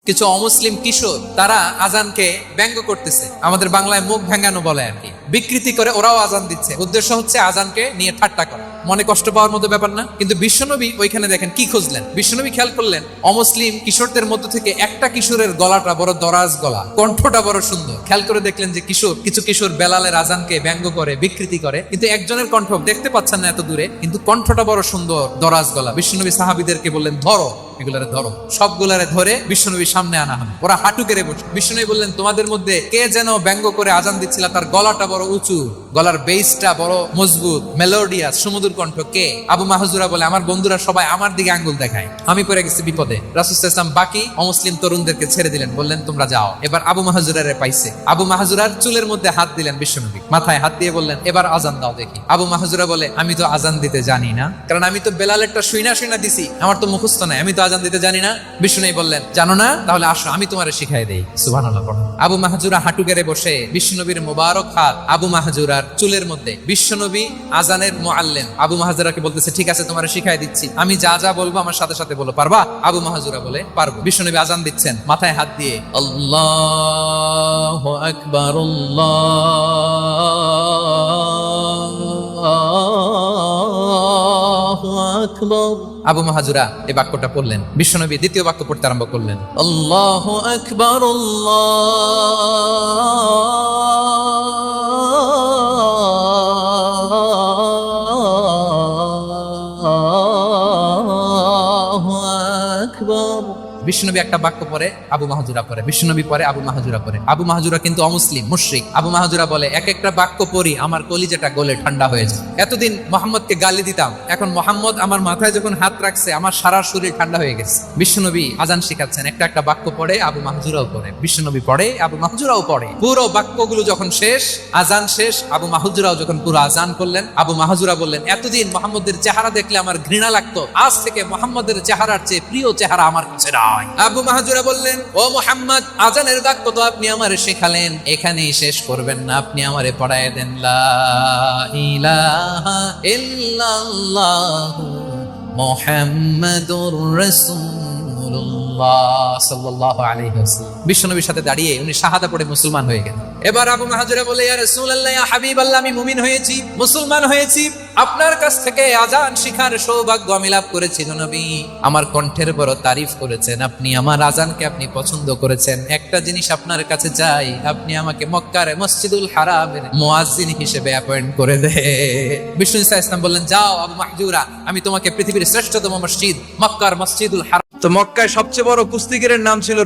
কিছু অমুসলিম কিশোর তারা আজানকে ব্যঙ্গ করতেছে, আমাদের বাংলায় মুখ ভেঙ্গানো বলে আর কি, বিকৃতি করে ওরাও আজান দিচ্ছে। উদ্দেশ্য হচ্ছে আজানকে নিয়ে ঠাট্টা করা, মনে কষ্ট পাওয়ার মতো ব্যাপার না। কিন্তু বিশ্বনবী ওইখানে দেখেন কি খুঁজলেন। বিশ্বনবী খেয়াল করলেন অমুসলিম কিশোরদের মধ্য থেকে একটা কিশোরের গলাটা বড় দরাজ গলা, কণ্ঠটা বড় সুন্দর। খেয়াল করে দেখলেন যে কিছু কিশোর বেলালের আজানকে ব্যঙ্গ করে, বিকৃতি করে, কিন্তু একজনের কণ্ঠ দেখতে পাচ্ছেন না এত দূরে, কিন্তু কণ্ঠটা বড় সুন্দর, দরাজ গলা। বিশ্বনবী সাহাবীদেরকে বললেন ধরো, এগুলারে ধরো। সবগুলারে ধরে বিশ্বনবীর সামনে আনা হলো। ওরা হাঁটু কেড়ে বসে। বিশ্বনবী বললেন তোমাদের মধ্যে কে যেন ব্যঙ্গ করে আজান দিচ্ছিল, তার গলাটা বড় উঁচু, গলার বেসটা বড় মজবুত, মেলোডিয়াস, সুমধুর কণ্ঠ কে? আবু মাহজুরা বলে আমার বন্ধুরা সবাই আমার দিকে আঙ্গুল দেখায়, আমি পড়ে গেছি বিপদে। রাসূল সাল্লাল্লাহু আলাইহি ওয়াসাল্লাম বাকি অমুসলিম তরুণদেরকে ছেড়ে দিলেন, বললেন তোমরা যাও। এবার আবু মাহজুরারে পাইছে। আবু মাহজুরার চুলের মধ্যে হাত দিলেন বিশ্বনবী, মাথায় হাত দিয়ে বললেন এবার আজান দাও দেখি। আবু মাহজুরা বলে আমি তো আজান দিতে জানি না, কারণ আমি তো বেলালেরটা শুইনা দিছি, আমার তো মুখস্থ নাই, আমি তো আজান দিতে জানি না। বিশ্বনবী বললেন জানো না, তাহলে আসো আমি তোমারে শিখাই দেই। সুবহানাল্লাহ। আবু মাহজুরা হাঁটু গেড়ে বসে বিশ্বনবীর মোবারক হাত আবু মাহজুরার চুলের মধ্যে। বিশ্বনবী আজানের মুআল্লিম আবু মাহজুরাকে বলতেছে ঠিক আছে তোমারে শিখাই দিচ্ছি, আমি যা যা বলবো আমার সাথে সাথে বলো, পারবা? আবু মাহজুরা বলে পারবো। বিশ্বনবী আজান দিচ্ছেন, মাথায় হাত দিয়ে আল্লাহু আকবার, আল্লাহু আকবার। আবু মাহজুরা এই বাক্যটা পড়লেন। বিশ্বনবী দ্বিতীয় বাক্য পড়তে আরম্ভ করলেন, আল্লাহু আকবার, আল্লাহু আকবার। বিশ্বনবী একটা বাক্য পরে আবু মাহজুরা পরে, বিশ্বনবী পরে আবু মাহজুরা পরে। আবু মাহজুরা কিন্তু অমুসলিম, মুশরিক। আবু মাহজুরা বলে এক একটা বাক্য পড়ি আমার কলিজাটা গলে ঠান্ডা হয়ে যায়। এতদিন মোহাম্মদকে গালি দিতাম, এখন মোহাম্মদ আমার মাথায় যখন হাত রাখছে আমার সারা শরীর ঠান্ডা হয়ে গেছে। বিশ্বনবী আজান শিখাচ্ছেন, একটা একটা বাক্য পড়ে আবু মাহজুরাও পড়ে, বিশ্বনবী পড়ে, আবু মাহজুরাও পড়ে। পুরো বাক্যগুলো যখন শেষ, আজান শেষ, আবু মাহজুরাও যখন পুরো আজান করলেন, আবু মাহজুরা বললেন এতদিন মোহাম্মদের চেহারা দেখলে আমার ঘৃণা লাগতো, আজ থেকে মোহাম্মদের চেহারার চেয়ে প্রিয় চেহারা আমার কাছে নাই। আবু মাহজুরা বললেন ও মুহাম্মদ, আজানের বাক্য তো আপনি আমারে শেখালেন, এখানেই শেষ করবেন না, আপনি আমারে পড়ায় দেন লা ইলাহা ইল্লাল্লাহু মুহাম্মাদুর রাসূলুল্লাহ সাল্লাল্লাহু আলাইহি ওয়াসাল্লাম। বিশ্বনবীর সাথে দাঁড়িয়ে উনি শাহাদা পড়ে মুসলমান হয়ে গেলেন। এবার আবু মাহজুরা বলে ইয়া রাসূলুল্লাহ, ইয়া হাবিবাল্লাহ, আমি মুমিন হয়েছি, মুসলমান হয়েছি, আপনার কাছ থেকে আজান শিখার সৌভাগ্য আমি লাভ করেছি। নবী আমার কণ্ঠের বড় তারিফ করেছেন, আপনি আমার আজানকে আপনি পছন্দ করেছেন। একটা জিনিস আপনার কাছে চাই, আপনি আমাকে মক্কার মসজিদুল হারামের মুয়াজ্জিন হিসেবে অ্যাপয়েন্ট করে দে। বিষ্ণু ইসা ইসলাম বললেন যাও আবু মাহজুরা, আমি তোমাকে পৃথিবীর শ্রেষ্ঠতম মসজিদ মক্কার মসজিদুল হারাম। তো মক্কায় সবচেয়ে বড় কুস্তিগিরের নাম ছিল